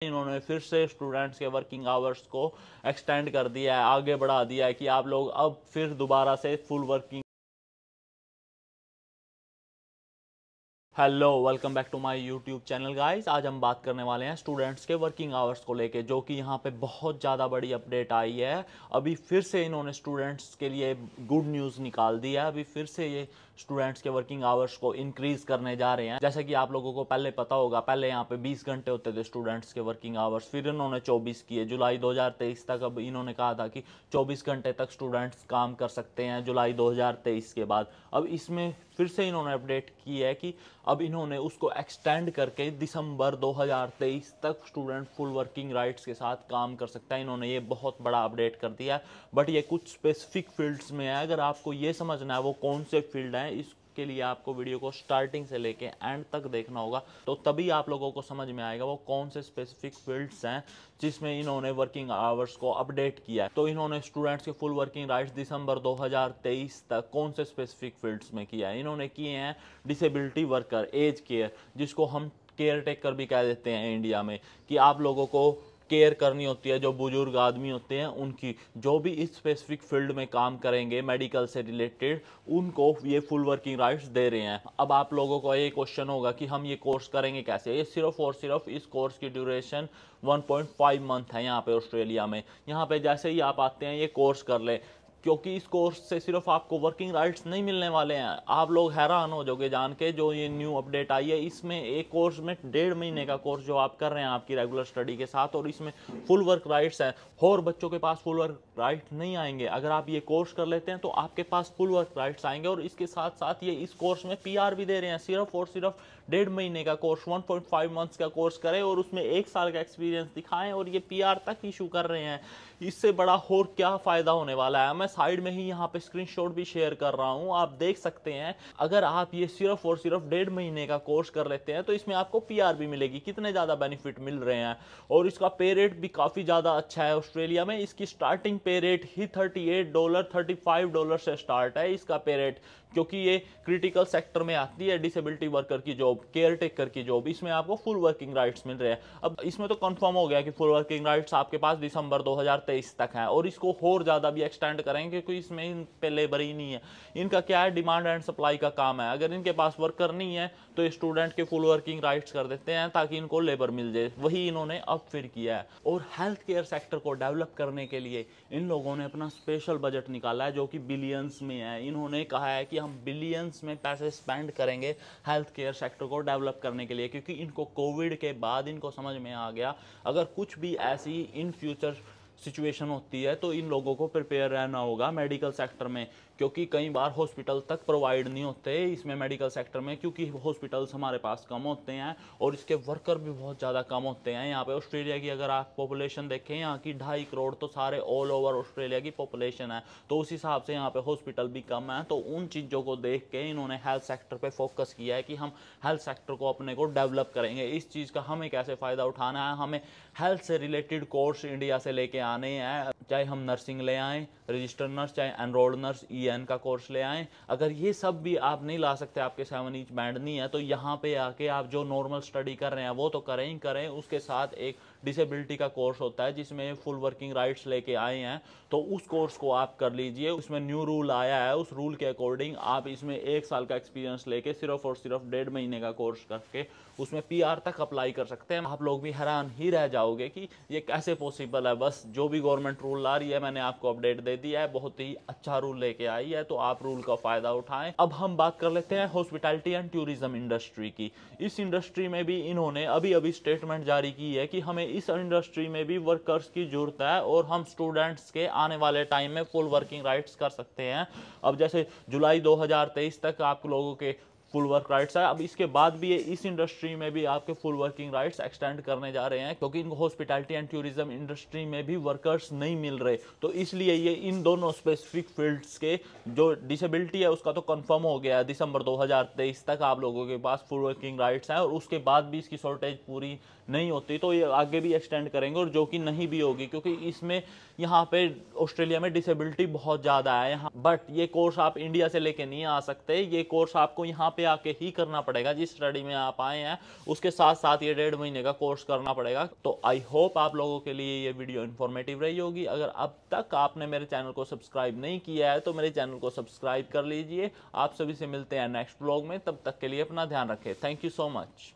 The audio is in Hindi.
इन्होंने फिर से स्टूडेंट्स के वर्किंग आवर्स को एक्सटेंड कर दिया है, आगे बढ़ा दिया है कि आप लोग अब फिर दोबारा से full working. Hello, welcome back to my YouTube channel guys. आज हम बात करने वाले हैं स्टूडेंट्स के वर्किंग आवर्स को लेके, जो कि यहाँ पे बहुत ज़्यादा बड़ी अपडेट आई है। अभी फिर से इन्होंने स्टूडेंट्स के लिए गुड न्यूज़ निकाल दिया है। अभी फिर से ये स्टूडेंट्स के वर्किंग आवर्स को इंक्रीज़ करने जा रहे हैं। जैसे कि आप लोगों को पहले पता होगा, पहले यहाँ पे 20 घंटे होते थे स्टूडेंट्स के वर्किंग आवर्स, फिर इन्होंने 24 किए जुलाई 2023 तक। अब इन्होंने कहा था कि 24 घंटे तक स्टूडेंट्स काम कर सकते हैं जुलाई 2023 के बाद। अब इसमें फिर से इन्होंने अपडेट की है कि अब इन्होंने उसको एक्सटेंड करके दिसंबर 2023 तक स्टूडेंट फुल वर्किंग राइट्स के साथ काम कर सकता है। इन्होंने ये बहुत बड़ा अपडेट कर दिया है, बट ये कुछ स्पेसिफिक फील्ड्स में है। अगर आपको ये समझना है वो कौन से फील्ड हैं, इसके लिए आपको वीडियो को स्टार्टिंग से लेके एंड तक देखना होगा, तो तभी आप लोगों को समझ में आएगा वो कौन से स्पेसिफिक फील्ड्स हैं जिसमें इन्होंने वर्किंग आवर्स को अपडेट किया है। तो इन्होंने स्टूडेंट्स के फुल वर्किंग राइट्स दिसंबर 2023 तक कौन से स्पेसिफिक फील्ड्स में किया है। इन्होंने किए हैं डिसेबिलिटी वर्कर, एज केयर, जिसको हम केयर टेकर भी कह देते हैं इंडिया में, कि आप लोगों को केयर करनी होती है, जो बुजुर्ग आदमी होते हैं उनकी, जो भी इस स्पेसिफिक फील्ड में काम करेंगे मेडिकल से रिलेटेड, उनको ये फुल वर्किंग राइट्स दे रहे हैं। अब आप लोगों को ये क्वेश्चन होगा कि हम ये कोर्स करेंगे कैसे। ये सिर्फ और सिर्फ इस कोर्स की ड्यूरेशन 1.5 मंथ है यहाँ पे ऑस्ट्रेलिया में। यहाँ पे जैसे ही आप आते हैं ये कोर्स कर ले, क्योंकि इस कोर्स से सिर्फ आपको वर्किंग राइट्स नहीं मिलने वाले हैं। आप लोग हैरान हो जाओगे जान के, जो ये न्यू अपडेट आई है, इसमें एक कोर्स में 1.5 महीने का कोर्स जो आप कर रहे हैं आपकी रेगुलर स्टडी के साथ, और इसमें फुल वर्क राइट्स हैं। और बच्चों के पास फुल वर्क राइट नहीं आएंगे। अगर आप ये कोर्स कर लेते हैं तो आपके पास फुल वर्क राइट्स आएंगे, और इसके साथ साथ ये इस कोर्स में पीआर भी दे रहे हैं। सिर्फ और सिर्फ 1.5 महीने का कोर्स, 1.5 मंथ्स का कोर्स करें और उसमें 1 साल का एक्सपीरियंस दिखाएं, और ये पीआर तक इशू कर रहे हैं। इससे बड़ा और क्या फायदा होने वाला है। मैं साइड में ही यहाँ पे स्क्रीनशॉट भी शेयर कर रहा हूँ, आप देख सकते हैं। अगर आप ये सिर्फ और सिर्फ 1.5 महीने का कोर्स कर लेते हैं तो इसमें आपको पीआर भी मिलेगी। कितने ज़्यादा बेनिफिट मिल रहे हैं, और इसका पे रेट भी काफ़ी ज़्यादा अच्छा है ऑस्ट्रेलिया में। इसकी स्टार्टिंग पे रेट ही $38 $35 से स्टार्ट है इसका पे रेट, क्योंकि ये क्रिटिकल सेक्टर में आती है। डिसेबिलिटी वर्कर की जॉब, केयर टेकर की जॉब, इसमें आपको फुल वर्किंग राइट्स मिल रहे हैं। अब इसमें तो कंफर्म हो गया कि फुल वर्किंग राइट्स आपके पास दिसंबर 2023 तक है, और इसको और ज़्यादा भी एक्सटेंड करेंगे, क्योंकि इसमें इन पे लेबर ही नहीं है। इनका क्या है, डिमांड एंड सप्लाई का काम है। अगर इनके पास वर्कर नहीं है तो ये स्टूडेंट के फुल वर्किंग राइट्स कर देते हैं ताकि इनको लेबर मिल जाए। वही इन्होंने अब फिर किया है। और हेल्थ केयर सेक्टर को डेवलप करने के लिए इन लोगों ने अपना स्पेशल बजट निकाला है, जो कि बिलियंस में है। इन्होंने कहा है कि हम बिलियंस में पैसे स्पेंड करेंगे हेल्थ केयर सेक्टर को डेवलप करने के लिए, क्योंकि इनको कोविड के बाद इनको समझ में आ गया, अगर कुछ भी ऐसी इन फ्यूचर सिचुएशन होती है तो इन लोगों को प्रिपेयर रहना होगा मेडिकल सेक्टर में। क्योंकि कई बार हॉस्पिटल तक प्रोवाइड नहीं होते इसमें मेडिकल सेक्टर में, क्योंकि हॉस्पिटल्स हमारे पास कम होते हैं और इसके वर्कर भी बहुत ज़्यादा कम होते हैं। यहाँ पे ऑस्ट्रेलिया की अगर आप पॉपुलेशन देखें, यहाँ की 2.5 करोड़ तो सारे ऑल ओवर ऑस्ट्रेलिया की पॉपुलेशन है, तो उस हिसाब से यहाँ पे हॉस्पिटल भी कम है। तो उन चीज़ों को देख के इन्होंने हेल्थ सेक्टर पर फोकस किया है कि हम हेल्थ सेक्टर को अपने को डेवलप करेंगे। इस चीज़ का हमें कैसे फ़ायदा उठाना है, हमें हेल्थ से रिलेटेड कोर्स इंडिया से लेके आने हैं। चाहे हम नर्सिंग ले आएँ, रजिस्टर नर्स, चाहे एनरोल्ड नर्स EN का कोर्स ले आएँ। अगर ये सब भी आप नहीं ला सकते, आपके 7 इंच बैंड नहीं है, तो यहाँ पे आके आप जो नॉर्मल स्टडी कर रहे हैं वो तो करें ही करें, उसके साथ एक डिसेबिलिटी का कोर्स होता है जिसमें फुल वर्किंग राइट्स लेके आए हैं, तो उस कोर्स को आप कर लीजिए। उसमें न्यू रूल आया है, उस रूल के अकॉर्डिंग आप इसमें 1 साल का एक्सपीरियंस लेके सिर्फ और सिर्फ 1.5 महीने का कोर्स करके उसमें PR तक अप्लाई कर सकते हैं। आप लोग भी हैरान ही रह जाओगे कि ये कैसे पॉसिबल है। बस जो भी गवर्नमेंट रूल ला रही है, मैंने आपको अपडेट दे दिया है, बहुत ही अच्छा रूल लेके आई है, तो आप रूल का फ़ायदा उठाएं। अब हम बात कर लेते हैं हॉस्पिटैलिटी एंड टूरिज्म इंडस्ट्री की। इस इंडस्ट्री में भी इन्होंने अभी अभी स्टेटमेंट जारी की है कि हमें इस इंडस्ट्री में भी वर्कर्स की जरूरत है, और हम स्टूडेंट्स के आने वाले टाइम में फुल वर्किंग राइट्स कर सकते हैं। अब जैसे जुलाई 2023 तक आप लोगों के फुल वर्क राइट्स है, अब इसके बाद भी ये इस इंडस्ट्री में भी आपके फुल वर्किंग राइट्स एक्सटेंड करने जा रहे हैं, क्योंकि इनको हॉस्पिटैलिटी एंड टूरिज्म इंडस्ट्री में भी वर्कर्स नहीं मिल रहे। तो इसलिए ये इन दोनों स्पेसिफिक फील्ड्स के जो डिसेबिलिटी है उसका तो कंफर्म हो गया है, दिसंबर 2023 तक आप लोगों के पास फुल वर्किंग राइट्स हैं, और उसके बाद भी इसकी शॉर्टेज पूरी नहीं होती तो ये आगे भी एक्सटेंड करेंगे, और जो कि नहीं भी होगी, क्योंकि इसमें यहाँ पे ऑस्ट्रेलिया में डिसेबिलिटी बहुत ज़्यादा है यहाँ। बट ये कोर्स आप इंडिया से लेके नहीं आ सकते, ये कोर्स आपको यहाँ पे आके ही करना पड़ेगा। जिस स्टडी में आप आए हैं उसके साथ साथ ये 1.5 महीने का कोर्स करना पड़ेगा। तो आई होप आप लोगों के लिए ये वीडियो इन्फॉर्मेटिव रही होगी। अगर अब तक आपने मेरे चैनल को सब्सक्राइब नहीं किया है तो मेरे चैनल को सब्सक्राइब कर लीजिए। आप सभी से मिलते हैं नेक्स्ट व्लॉग में, तब तक के लिए अपना ध्यान रखें। Thank you so much.